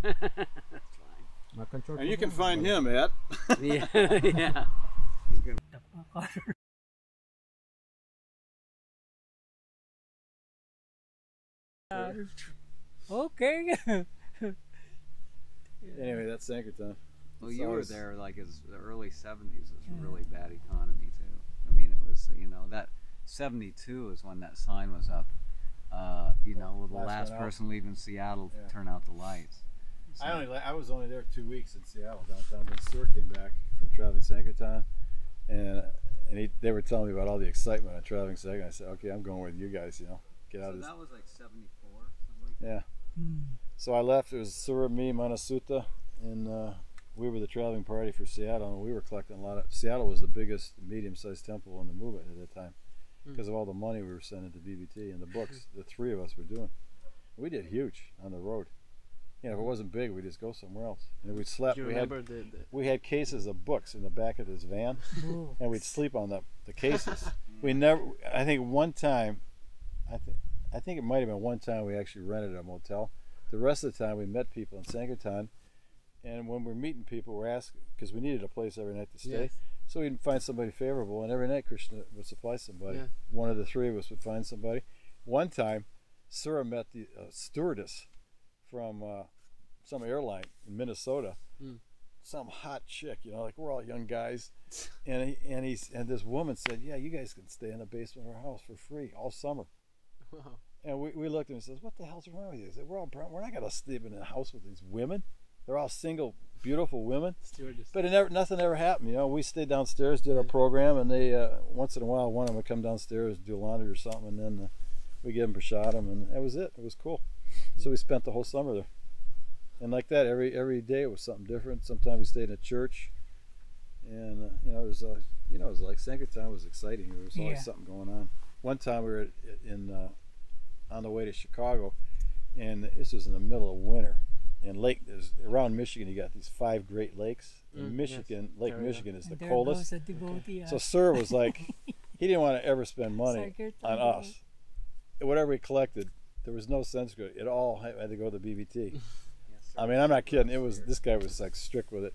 That's fine. And you can find him at. Yeah, yeah. Okay. Anyway, that's Sankirtan. Well, you were there like as the early 70s. It was a really bad economy too. I mean, it was, you know, that 72 is when that sign was up. You know, with the last person leaving Seattle to turn out the lights. So. I was only there 2 weeks in Seattle downtown. Then Stuart came back from traveling Sankirtan, and they were telling me about all the excitement on traveling Sankirtan. I said, okay, I'm going with you guys. You know, get out of this. So that was like 74, something like that. Yeah. So I left. It was Sura, me, Manasuta, and we were the traveling party for Seattle, and we were collecting a lot of. Seattle was the biggest medium-sized temple in the movement at that time, because of all the money we were sending to BBT and the books. The three of us were doing. We did huge on the road. You know, if it wasn't big, we'd just go somewhere else. And we'd sleep. We had cases of books in the back of this van, and we'd sleep on the cases. We never. I think one time, I think it might have been one time we actually rented a motel. The rest of the time we met people in Sankirtan, and when we're meeting people, we're asking because we needed a place every night to stay. Yes. So we'd find somebody favorable, and every night Krishna would supply somebody. Yeah. One of the three of us would find somebody. One time, Sura met the stewardess from some airline in Minnesota. Some hot chick, you know, like we're all young guys, and this woman said, "Yeah, you guys can stay in the basement of our house for free all summer." Wow. And we looked at him and says, "What the hell's wrong with you?" I said, we're not gonna sleep in a house with these women. They're all single, beautiful women. Stewardess. But nothing ever happened. You know, we stayed downstairs, did our program, and they once in a while one of them would come downstairs, do laundry or something, and then we give them prashadam, and that was it. It was cool. So we spent the whole summer there, and like that every day it was something different. Sometimes we stayed in a church, and you know, it was like Sankirtan was exciting. There was always something going on. One time we were on the way to Chicago, and this was in the middle of winter. And around Michigan, you got these 5 Great Lakes. In Michigan, Lake Michigan is the coldest. So Sir was like, he didn't want to ever spend money on us. Whatever he collected, there was no sense to it. It all had to go to BBT. I mean, I'm not kidding. This guy was like strict with it.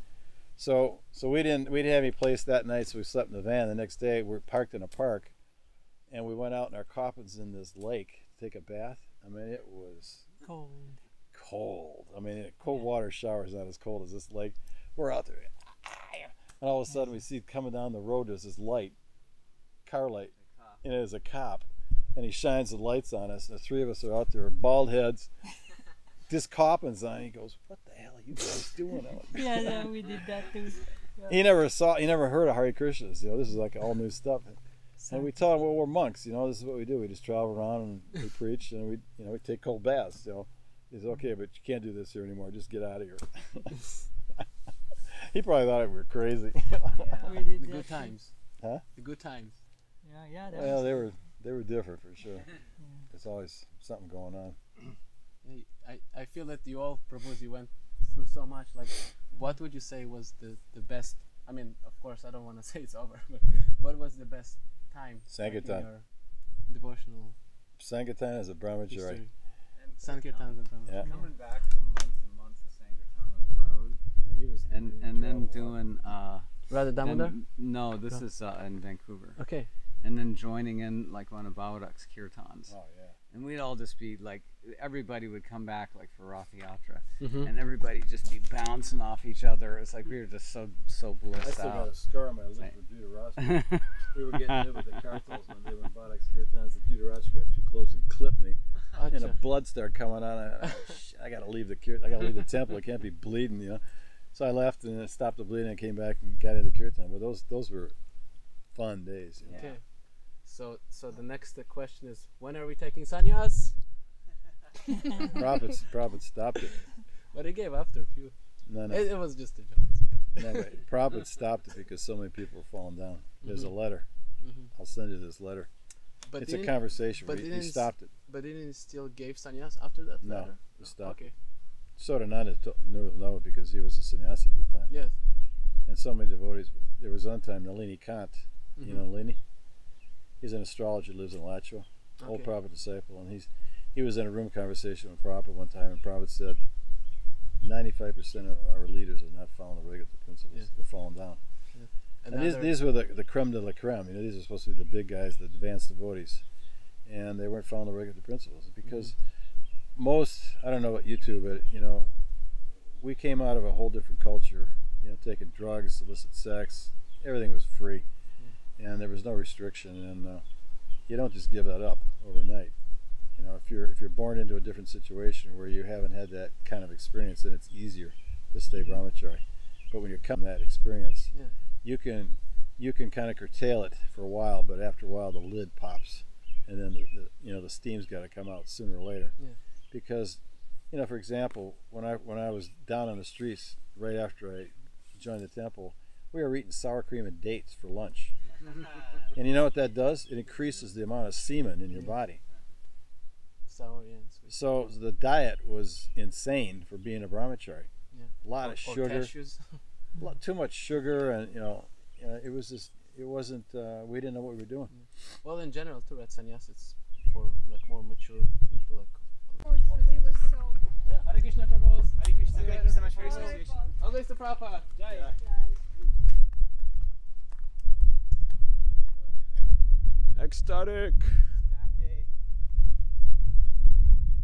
So we didn't have any place that night. So we slept in the van. The next day, we're parked in a park, and we went out in our coffins in this lake to take a bath. I mean, it was cold. I mean, cold water shower is not as cold as this lake. We're out there, and all of a sudden we see coming down the road, there's this light, car light, and it is a cop, and he shines the lights on us, and the three of us are out there, bald heads, this coffins on. He goes, "What the hell are you guys doing out there?" Yeah, we did that too. Yeah. He never heard of Hare Krishnas. You know, this is like all new stuff. And we tell him, well, we're monks. You know, this is what we do. We just travel around and we preach, and we take cold baths. You know, he said, "Okay, but you can't do this here anymore. Just get out of here." He probably thought we were crazy. Yeah, we did The good times. Huh? The good times. Yeah. Well, they were different for sure. There's always something going on. I feel that you all, Prabhu, you went through so much. Like, what would you say was the best? I mean, of course, I don't want to say it's over, but what was the best time? Sankirtan. Like, in your devotional Sankirtan is a brahmachari. history. Sankirtan is a brahmachari. Yeah. Coming back from months and months of Sankirtan on the road, Yeah, he was and then doing Radha Damodar? no, this is in Vancouver. Okay. And then joining in like one of Baurak's kirtans. Oh yeah. And we'd all just be like, everybody would come back like for Rath Yatra, Mm-hmm. and everybody just be bouncing off each other. It's like we were just so I blissed still got out. a scar on my lip Right. with Judarashka. We were getting hit with the cartels when they were in Bhattac's kirtans. The Judarashka got too close and clipped me, and the blood started coming on. I got to leave the I got to leave the temple. I can't be bleeding, you know. So I left and it stopped the bleeding. And came back and got into the kirtan. But those were fun days. You know? Okay. So the next question is, when are we taking sannyas? Prabhupada stopped it. But he gave after a few. No. It was just a joke. It's okay. No, but Prabhupada stopped it because so many people were falling down. There's a letter. I'll send you this letter. But It's a conversation. but He stopped it. But didn't he still give sannyas after that? No, letter? he stopped Okay. Sotananda knew it because he was a sannyasi at the time. Yes. And so many devotees. There was one time Nalini Kant. You know Nalini? He's an astrologer, lives in Alachua, old Prabhupada disciple, and he was in a room conversation with Prabhupada one time, and Prabhupada said, 95% of our leaders are not following the regular principles. Yeah. They're falling down. Yeah. And these were the creme de la creme. You know, these are supposed to be the big guys, the advanced devotees, and they weren't following the regular principles because most, I don't know about you two, but you know, we came out of a whole different culture. You know, taking drugs, illicit sex, everything was free, and there was no restriction. And you don't just give that up overnight. You know, if you're born into a different situation where you haven't had that kind of experience, then it's easier to stay brahmachari. But when you're coming that experience, you can kind of curtail it for a while, but after a while the lid pops, and then the steam's got to come out sooner or later. Yeah. Because, you know, for example, when I was down on the streets right after I joined the temple, we were eating sour cream and dates for lunch. And you know what that does? It increases the amount of semen in your body. Sour and sweet. So the diet was insane for being a brahmachari. Yeah. A lot of sugar, cashews. too much sugar, and it was just, it wasn't. We didn't know what we were doing. Well, in general too, at sannyas, it's for like more mature people. Like. Because he was so. Yeah. Hare Krishna, Prabhu. Hare Krishna. Thank you so much for your Bye. association. All thanks to Prabhupada. Jai. Ecstatic.